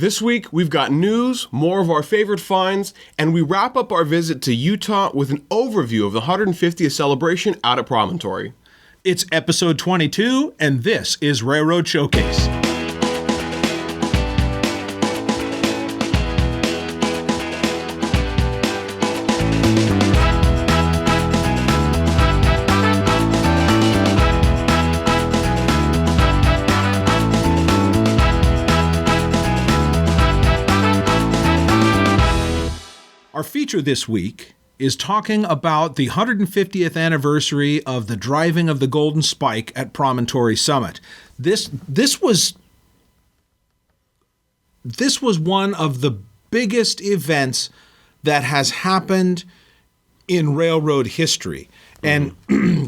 This week, we've got news, more of our favorite finds, and we wrap up our visit to Utah with an overview of the 150th celebration out at Promontory. It's episode 22, and this is Railroad Showcase. Our feature this week is talking about the 150th anniversary of the driving of the Golden Spike at Promontory Summit. This was one of the biggest events that has happened in railroad history. And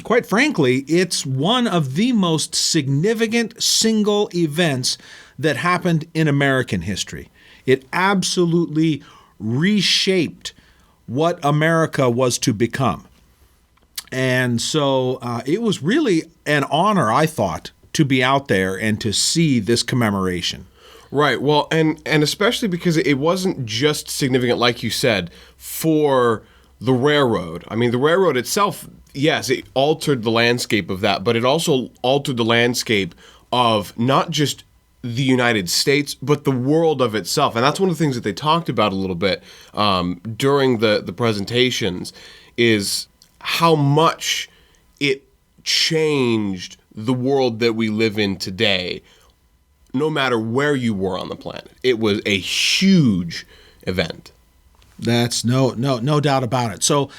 quite frankly, it's one of the most significant single events that happened in American history. It absolutely reshaped what America was to become. And so it was really an honor, I thought, to be out there and to see this commemoration. Right. Well, and especially because it wasn't just significant, like you said, for the railroad. I mean, the railroad itself, yes, it altered the landscape of that, but it also altered the landscape of not just the United States, but the world of itself. And that's one of the things that they talked about a little bit during the presentations, is how much it changed the world that we live in today, no matter where you were on the planet. It was a huge event. That's no doubt about it. So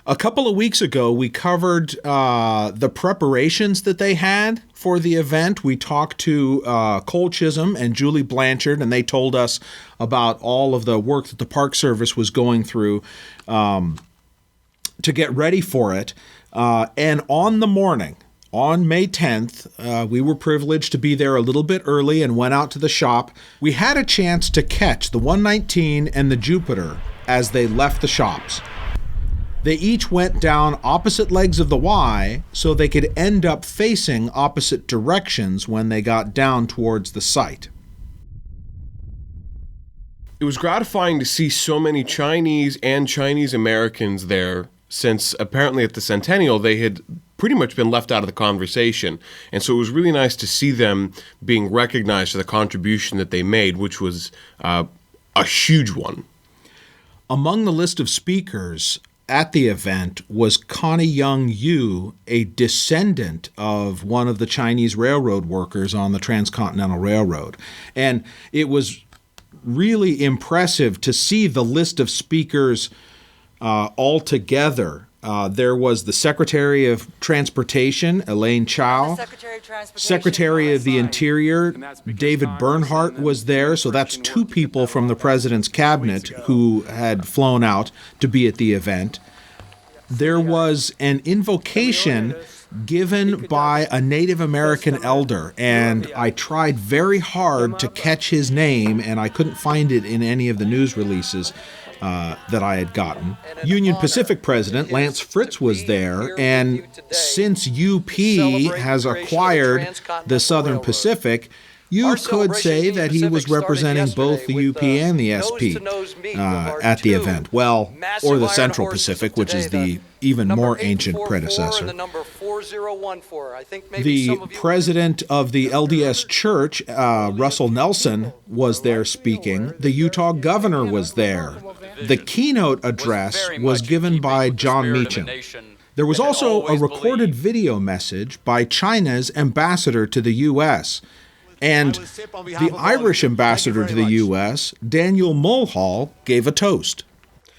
a couple of weeks ago, we covered the preparations that they had for the event. We talked to Cole Chisholm and Julie Blanchard, and they told us about all of the work that the Park Service was going through to get ready for it. And on the morning, on May 10th, we were privileged to be there a little bit early and went out to the shop. We had a chance to catch the 119 and the Jupiter as they left the shops. They each went down opposite legs of the Y so they could end up facing opposite directions when they got down towards the site. It was gratifying to see so many Chinese and Chinese Americans there, since apparently at the Centennial they had pretty much been left out of the conversation. And so it was really nice to see them being recognized for the contribution that they made, which was a huge one. Among the list of speakers at the event was Connie Young Yu, a descendant of one of the Chinese railroad workers on the Transcontinental Railroad. And it was really impressive to see the list of speakers all together. There was the Secretary of Transportation, Elaine Chao. Secretary of the Interior, David Bernhardt, was there. So that's two people from the President's cabinet who had flown out to be at the event. There was an invocation given by a Native American elder, and I tried very hard to catch his name, and I couldn't find it in any of the news releases that I had gotten. Union Pacific President Lance Fritz was there, and since UP has acquired the Southern Pacific, you could say that he was representing both the UP and the SP at the event. Well, or the Central Pacific, which is the even more ancient predecessor. The president of the LDS Church, Russell Nelson, was there speaking. The Utah governor was there. The keynote address was given by John Meacham. There was also a recorded video message by China's ambassador to the U.S., and the Irish ambassador to the U.S., Daniel Mulhall, gave a toast.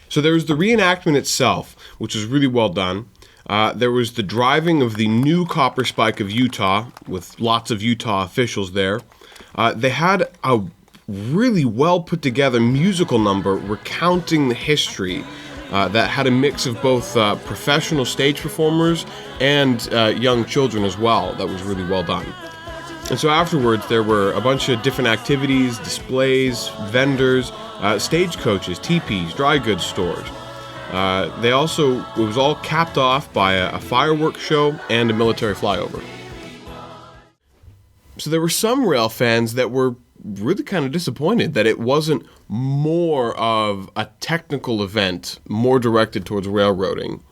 So there was the reenactment itself, which was really well done. There was the driving of the new Copper Spike of Utah, with lots of Utah officials there. They had a really well put together musical number recounting the history that had a mix of both professional stage performers and young children as well. That was really well done. And so afterwards, there were a bunch of different activities, displays, vendors, stagecoaches, teepees, dry goods stores. It was all capped off by a fireworks show and a military flyover. So there were some rail fans that were really kind of disappointed that it wasn't more of a technical event, more directed towards railroading.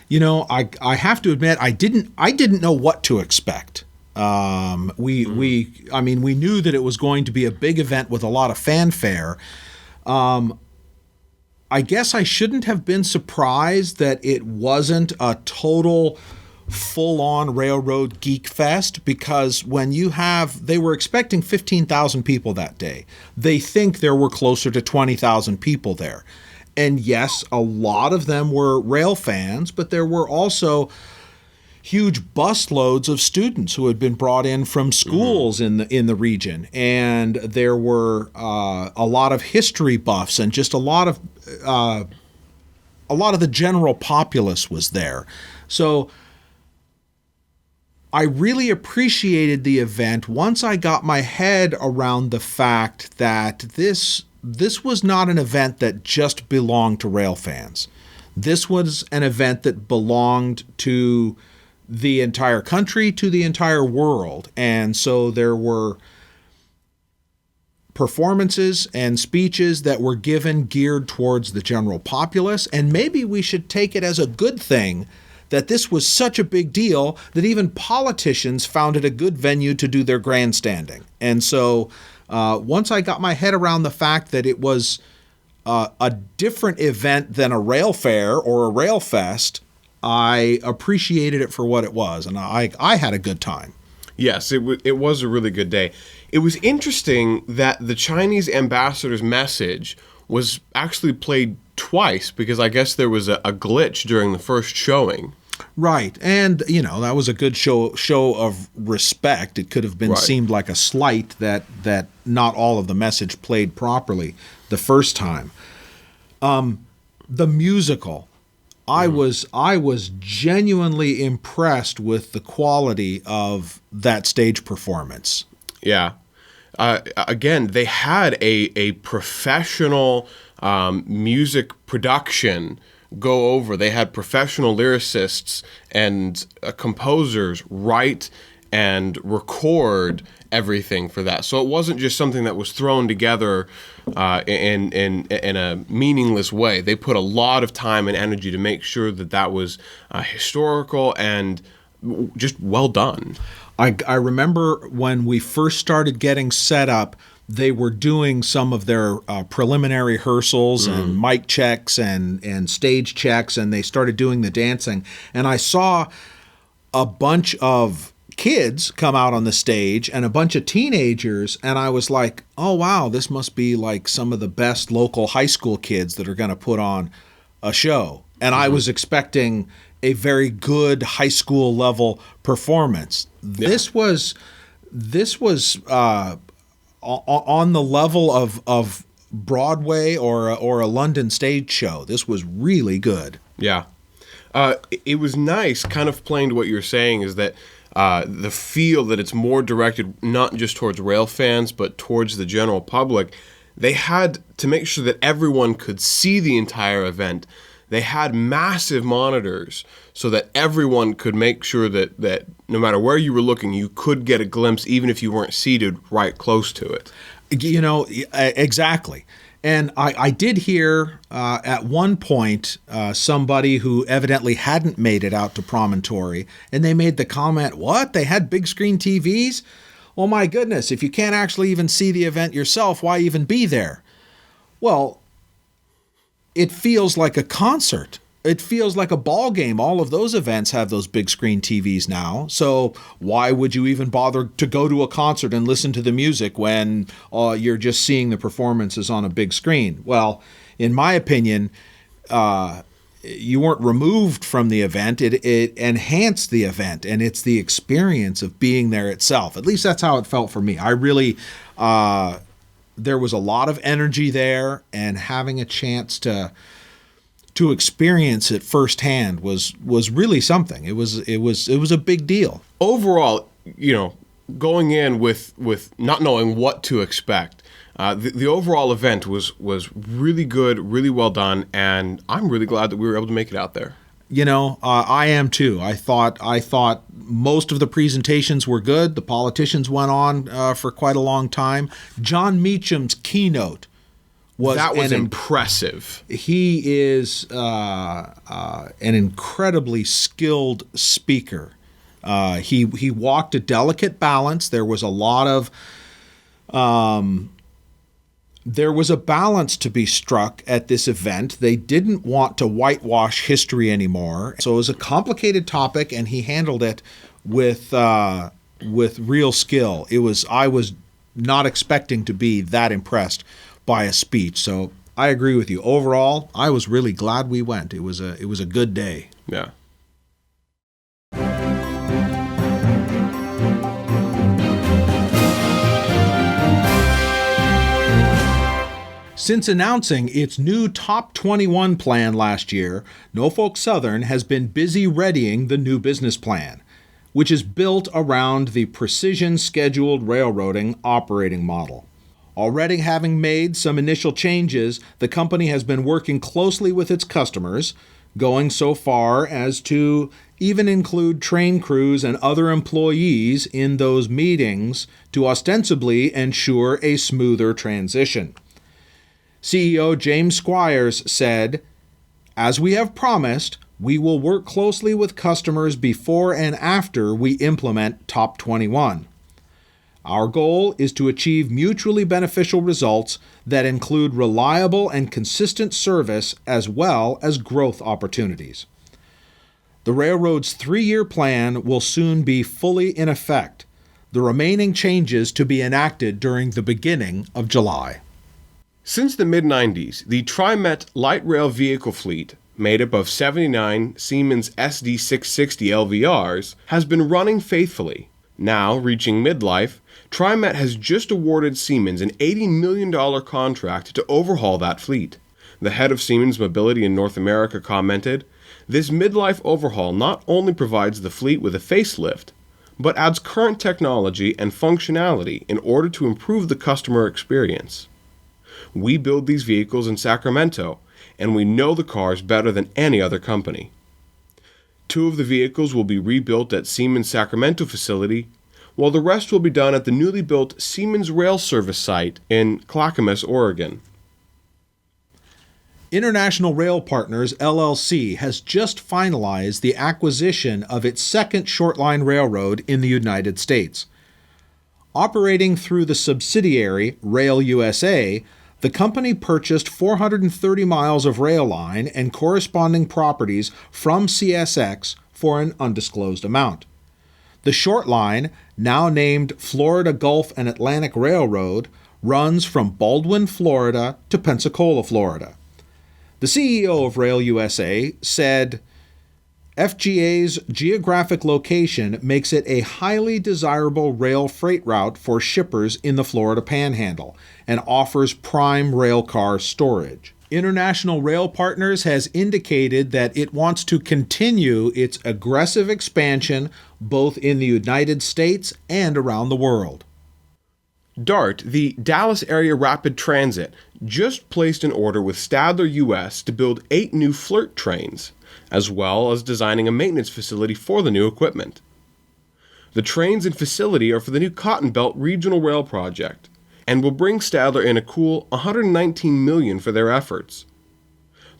You know, I have to admit I didn't know what to expect. We knew that it was going to be a big event with a lot of fanfare. I guess I shouldn't have been surprised that it wasn't a total full-on railroad geek fest, because they were expecting 15,000 people that day. They think there were closer to 20,000 people there. And yes, a lot of them were rail fans, but there were also huge busloads of students who had been brought in from schools in the region, and there were a lot of history buffs, and just a lot of the general populace was there. So I really appreciated the event once I got my head around the fact that this was not an event that just belonged to rail fans. This was an event that belonged to the entire country, to the entire world. And so there were performances and speeches that were given geared towards the general populace. And maybe we should take it as a good thing that this was such a big deal that even politicians found it a good venue to do their grandstanding. And so once I got my head around the fact that it was a different event than a rail fair or a rail fest, I appreciated it for what it was, and I had a good time. Yes, it was a really good day. It was interesting that the Chinese ambassador's message was actually played twice, because I guess there was a glitch during the first showing. Right, and that was a good show of respect. It could have been seemed like a slight that not all of the message played properly the first time. The musical, I was genuinely impressed with the quality of that stage performance. Yeah. Again, they had a professional music production go over. They had professional lyricists and composers write and record everything for that. So it wasn't just something that was thrown together in a meaningless way. They put a lot of time and energy to make sure that was historical and just well done. I remember when we first started getting set up, they were doing some of their preliminary rehearsals and mic checks and stage checks, and they started doing the dancing. And I saw a bunch of kids come out on the stage and a bunch of teenagers, and I was like, oh, wow, this must be like some of the best local high school kids that are going to put on a show. And I was expecting a very good high school level performance. Yeah. This was on the level of Broadway or a London stage show. This was really good. Yeah. It was nice, kind of playing to what you're saying, is that the feel that it's more directed not just towards rail fans, but towards the general public. They had to make sure that everyone could see the entire event. They had massive monitors so that everyone could make sure that no matter where you were looking, you could get a glimpse, even if you weren't seated right close to it. Exactly. And I did hear at one point somebody who evidently hadn't made it out to Promontory, and they made the comment, what? They had big screen TVs? Well, my goodness, if you can't actually even see the event yourself, why even be there? Well, it feels like a concert. It feels like a ball game. All of those events have those big screen TVs now. So why would you even bother to go to a concert and listen to the music when you're just seeing the performances on a big screen? Well, in my opinion, you weren't removed from the event. It enhanced the event, and it's the experience of being there itself. At least that's how it felt for me. I really... there was a lot of energy there, and having a chance to experience it firsthand was really something. It was a big deal. Overall, going in with not knowing what to expect, the overall event was really good, really well done, and I'm really glad that we were able to make it out there. I am too. I thought most of the presentations were good. The politicians went on for quite a long time. John Meacham's keynote was impressive. He is an incredibly skilled speaker. He walked a delicate balance. There was a lot of there was a balance to be struck at this event. They didn't want to whitewash history anymore. So it was a complicated topic, and he handled it with real skill. I was not expecting to be that impressed by a speech. So I agree with you. Overall, I was really glad we went. It was a good day. Yeah. Since announcing its new Top 21 plan last year, Norfolk Southern has been busy readying the new business plan, which is built around the precision scheduled railroading operating model. Already having made some initial changes, the company has been working closely with its customers, going so far as to even include train crews and other employees in those meetings to ostensibly ensure a smoother transition. CEO James Squires said, "As we have promised, we will work closely with customers before and after we implement Top 21. Our goal is to achieve mutually beneficial results that include reliable and consistent service as well as growth opportunities." The railroad's 3-year plan will soon be fully in effect, the remaining changes to be enacted during the beginning of July. Since the mid-90s, the TRIMET light rail vehicle fleet, made up of 79 Siemens SD660 LVRs, has been running faithfully. Now, reaching midlife, TRIMET has just awarded Siemens an $80 million contract to overhaul that fleet. The head of Siemens Mobility in North America commented, "This midlife overhaul not only provides the fleet with a facelift, but adds current technology and functionality in order to improve the customer experience. We build these vehicles in Sacramento, and we know the cars better than any other company." 2 of the vehicles will be rebuilt at Siemens' Sacramento facility, while the rest will be done at the newly built Siemens Rail Service site in Clackamas, Oregon. International Rail Partners, LLC, has just finalized the acquisition of its second short-line railroad in the United States. Operating through the subsidiary Rail USA, the company purchased 430 miles of rail line and corresponding properties from CSX for an undisclosed amount. The short line, now named Florida Gulf and Atlantic Railroad, runs from Baldwin, Florida to Pensacola, Florida. The CEO of Rail USA said, "FGA's geographic location makes it a highly desirable rail freight route for shippers in the Florida Panhandle and offers prime rail car storage." International Rail Partners has indicated that it wants to continue its aggressive expansion both in the United States and around the world. DART, the Dallas Area Rapid Transit, just placed an order with Stadler US to build 8 new flirt trains, as well as designing a maintenance facility for the new equipment. The trains and facility are for the new Cotton Belt Regional Rail Project, and will bring Stadler in a cool $119 million for their efforts.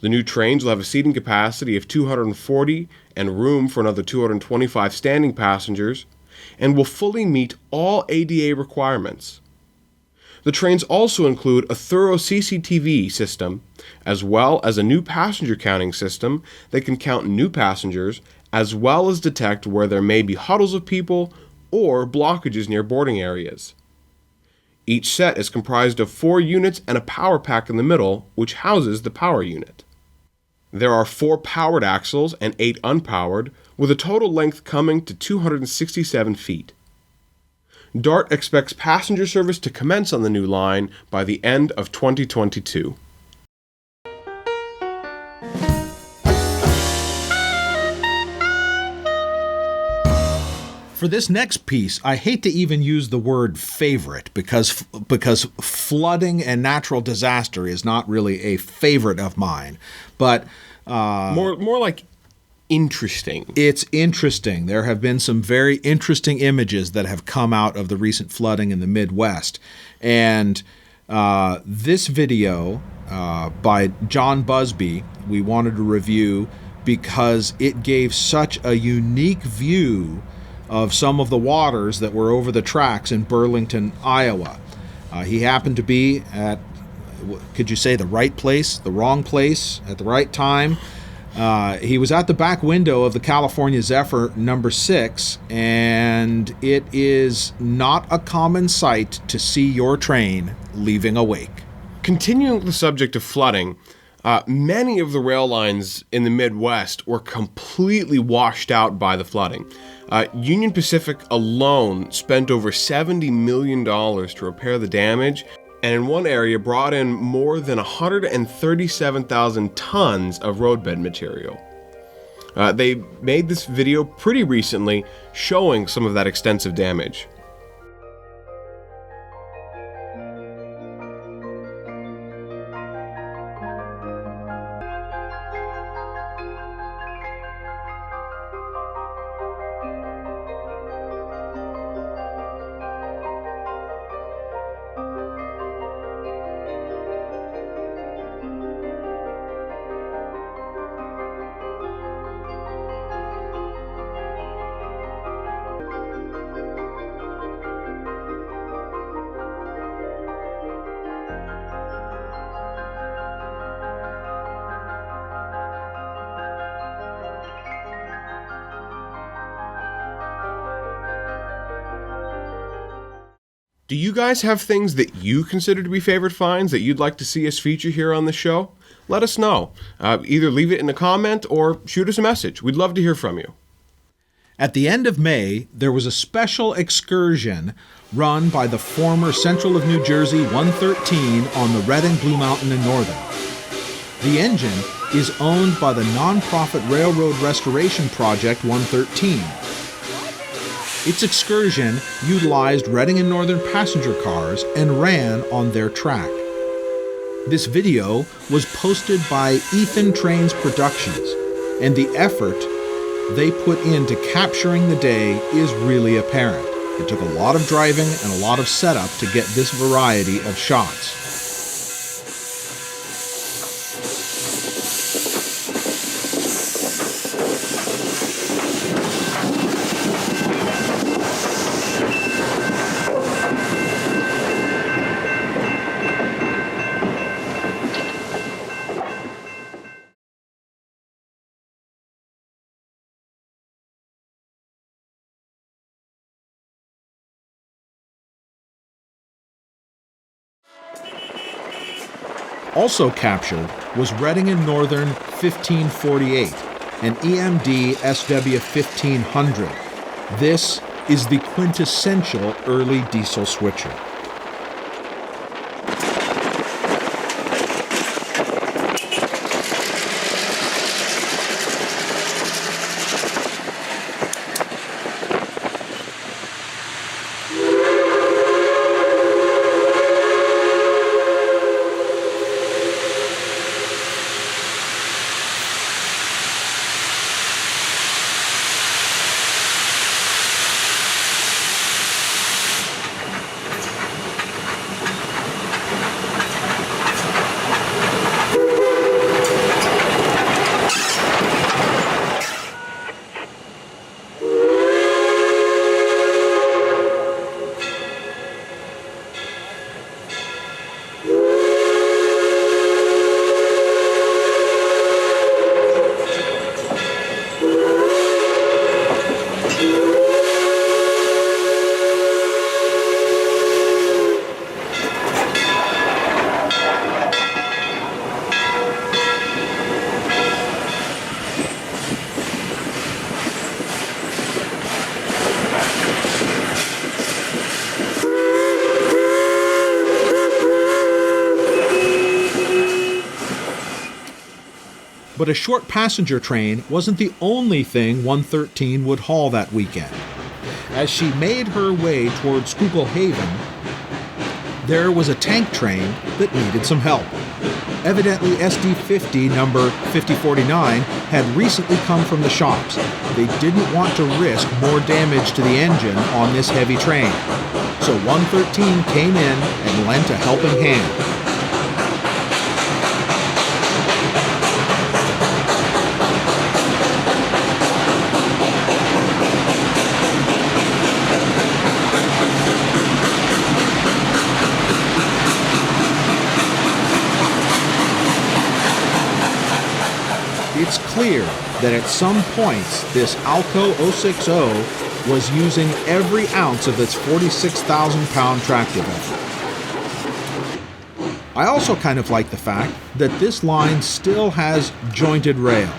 The new trains will have a seating capacity of 240 and room for another 225 standing passengers, and will fully meet all ADA requirements. The trains also include a thorough CCTV system, as well as a new passenger counting system that can count new passengers, as well as detect where there may be huddles of people or blockages near boarding areas. Each set is comprised of 4 units and a power pack in the middle, which houses the power unit. There are 4 powered axles and 8 unpowered, with a total length coming to 267 feet. DART expects passenger service to commence on the new line by the end of 2022. For this next piece, I hate to even use the word favorite because flooding and natural disaster is not really a favorite of mine. But more like interesting. It's interesting. There have been some very interesting images that have come out of the recent flooding in the Midwest. And this video by John Busbee, we wanted to review because it gave such a unique view of some of the waters that were over the tracks in Burlington, Iowa. He happened to be at, could you say, the right place, the wrong place, at the right time. He was at the back window of the California Zephyr number 6, and it is not a common sight to see your train leaving a wake. Continuing with the subject of flooding, many of the rail lines in the Midwest were completely washed out by the flooding. Union Pacific alone spent over $70 million to repair the damage, and in one area brought in more than 137,000 tons of roadbed material. They made this video pretty recently showing some of that extensive damage. Do you guys have things that you consider to be favorite finds that you'd like to see us feature here on the show? Let us know. Either leave it in a comment or shoot us a message. We'd love to hear from you. At the end of May, there was a special excursion run by the former Central of New Jersey 113 on the Red and Blue Mountain and Northern. The engine is owned by the nonprofit Railroad Restoration Project 113. Its excursion utilized Reading and Northern passenger cars and ran on their track. This video was posted by Ethan Trainz Productions, and the effort they put into capturing the day is really apparent. It took a lot of driving and a lot of setup to get this variety of shots. Also captured was Reading and Northern 1548, an EMD SW 1500. This is the quintessential early diesel switcher. But a short passenger train wasn't the only thing 113 would haul that weekend. As she made her way toward Schuylkill Haven, there was a tank train that needed some help. Evidently, SD-50 number 5049 had recently come from the shops. They didn't want to risk more damage to the engine on this heavy train. So 113 came in and lent a helping hand. It's clear that at some points this Alco 060 was using every ounce of its 46,000-pound tractive effort. I also kind of like the fact that this line still has jointed rail.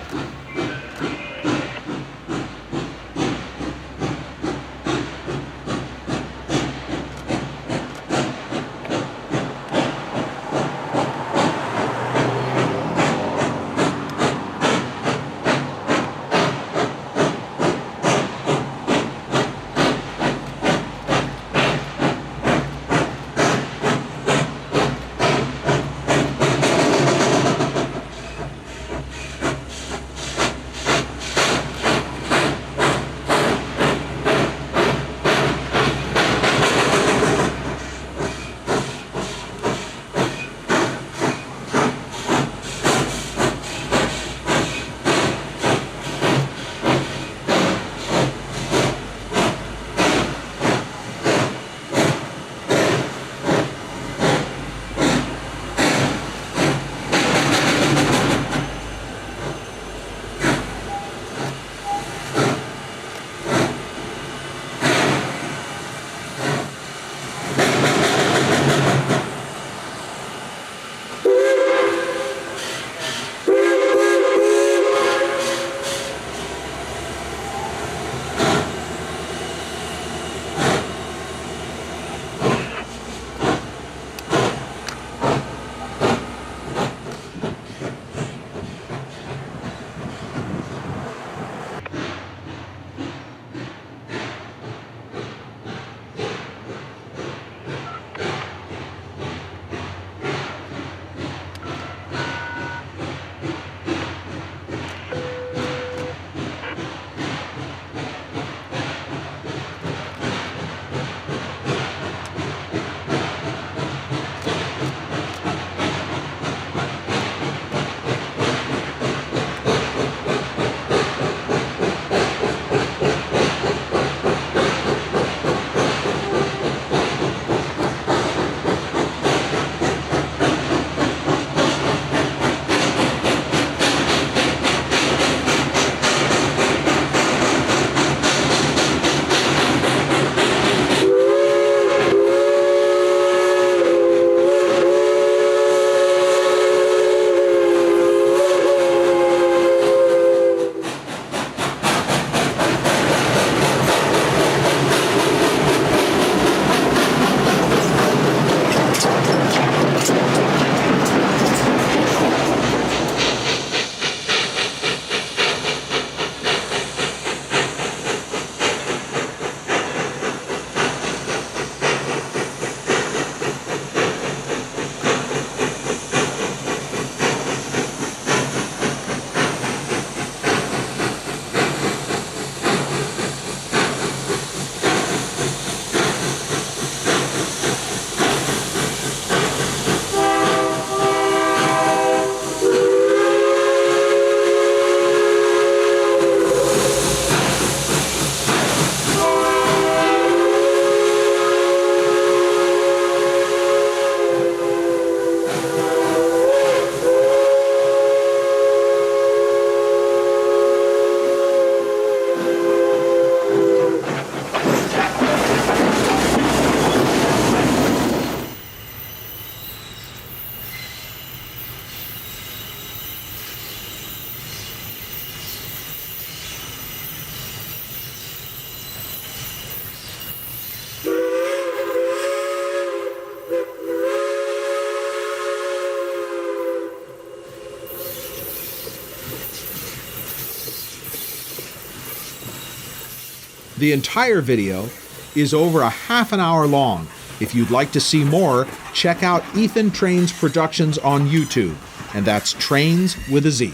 The entire video is over a half an hour long, If you'd like to see more, check out Ethan Trainz Productions on YouTube, and that's Trainz with a Z.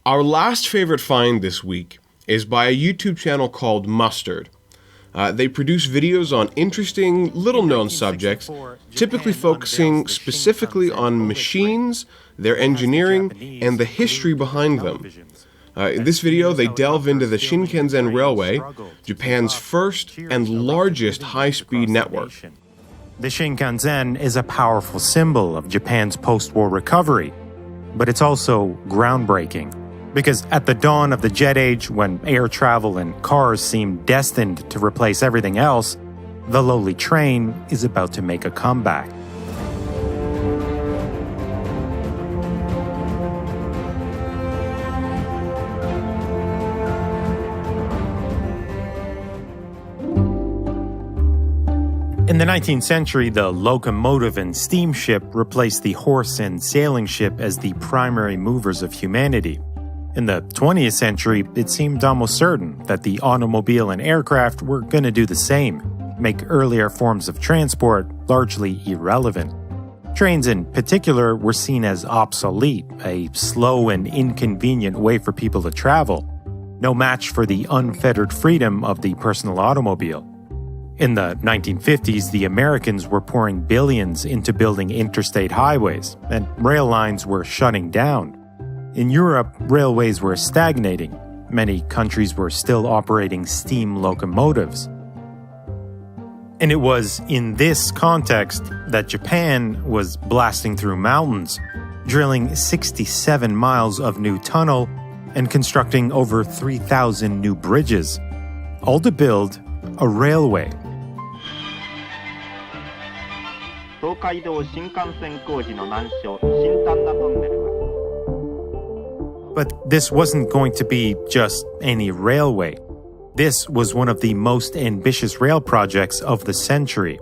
Our last favorite find this week is by a YouTube channel called Mustard. They produce videos on interesting, little-known subjects, typically focusing specifically on machines, their engineering, and the history behind them. In this video, they delve into the Shinkansen Railway, Japan's first and largest high-speed network. The Shinkansen is a powerful symbol of Japan's post-war recovery, but it's also groundbreaking. Because at the dawn of the jet age, when air travel and cars seemed destined to replace everything else, the lowly train is about to make a comeback. In the 19th century, the locomotive and steamship replaced the horse and sailing ship as the primary movers of humanity. In the 20th century, it seemed almost certain that the automobile and aircraft were going to do the same, make earlier forms of transport largely irrelevant. Trains in particular were seen as obsolete, a slow and inconvenient way for people to travel, no match for the unfettered freedom of the personal automobile. In the 1950s, the Americans were pouring billions into building interstate highways, and rail lines were shutting down. In Europe, railways were stagnating. Many countries were still operating steam locomotives. And it was in this context that Japan was blasting through mountains, drilling 67 miles of new tunnel and constructing over 3,000 new bridges, all to build a railway. 東海道新幹線工事の難所、新丹那トンネルは But this wasn't going to be just any railway. This was one of the most ambitious rail projects of the century.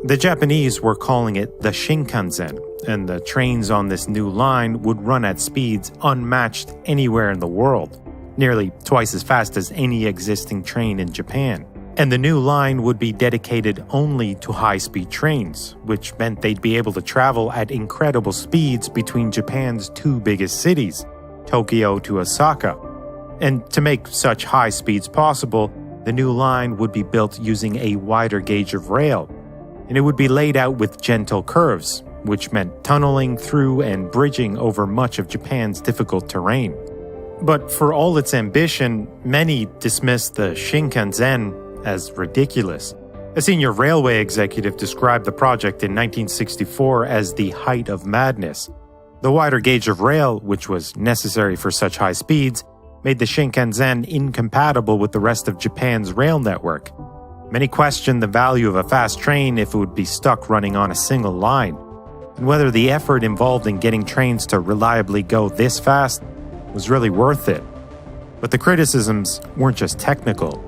The Japanese were calling it the Shinkansen, and the trains on this new line would run at speeds unmatched anywhere in the world, nearly twice as fast as any existing train in Japan. And the new line would be dedicated only to high-speed trains, which meant they'd be able to travel at incredible speeds between Japan's two biggest cities, Tokyo to Osaka. And to make such high speeds possible, the new line would be built using a wider gauge of rail, and it would be laid out with gentle curves, which meant tunneling through and bridging over much of Japan's difficult terrain. But for all its ambition, many dismissed the Shinkansen as ridiculous. A senior railway executive described the project in 1964 as the height of madness. The wider gauge of rail, which was necessary for such high speeds, made the Shinkansen incompatible with the rest of Japan's rail network. Many questioned the value of a fast train if it would be stuck running on a single line, and whether the effort involved in getting trains to reliably go this fast was really worth it. But the criticisms weren't just technical.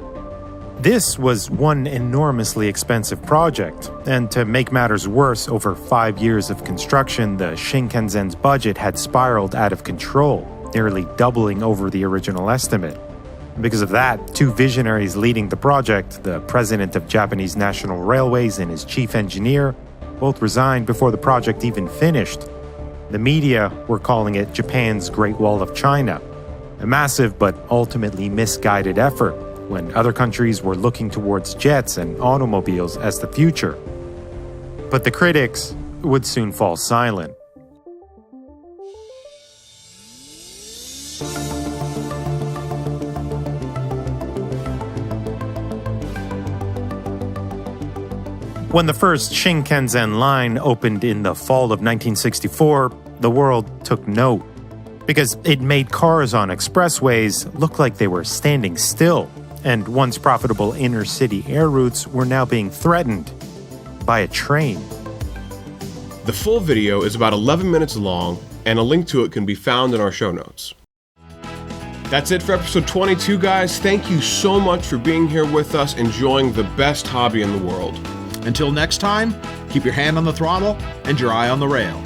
This was one enormously expensive project, and to make matters worse, over 5 years of construction, the Shinkansen's budget had spiraled out of control, nearly doubling over the original estimate. Because of that, two visionaries leading the project, the president of Japanese National Railways and his chief engineer, both resigned before the project even finished. The media were calling it Japan's Great Wall of China, a massive but ultimately misguided effort, when other countries were looking towards jets and automobiles as the future. But the critics would soon fall silent. When the first Shinkansen line opened in the fall of 1964, the world took note, because it made cars on expressways look like they were standing still, and once profitable inner-city air routes were now being threatened by a train. The full video is about 11 minutes long, and a link to it can be found in our show notes. That's it for episode 22, guys. Thank you so much for being here with us, enjoying the best hobby in the world. Until next time, keep your hand on the throttle and your eye on the rail.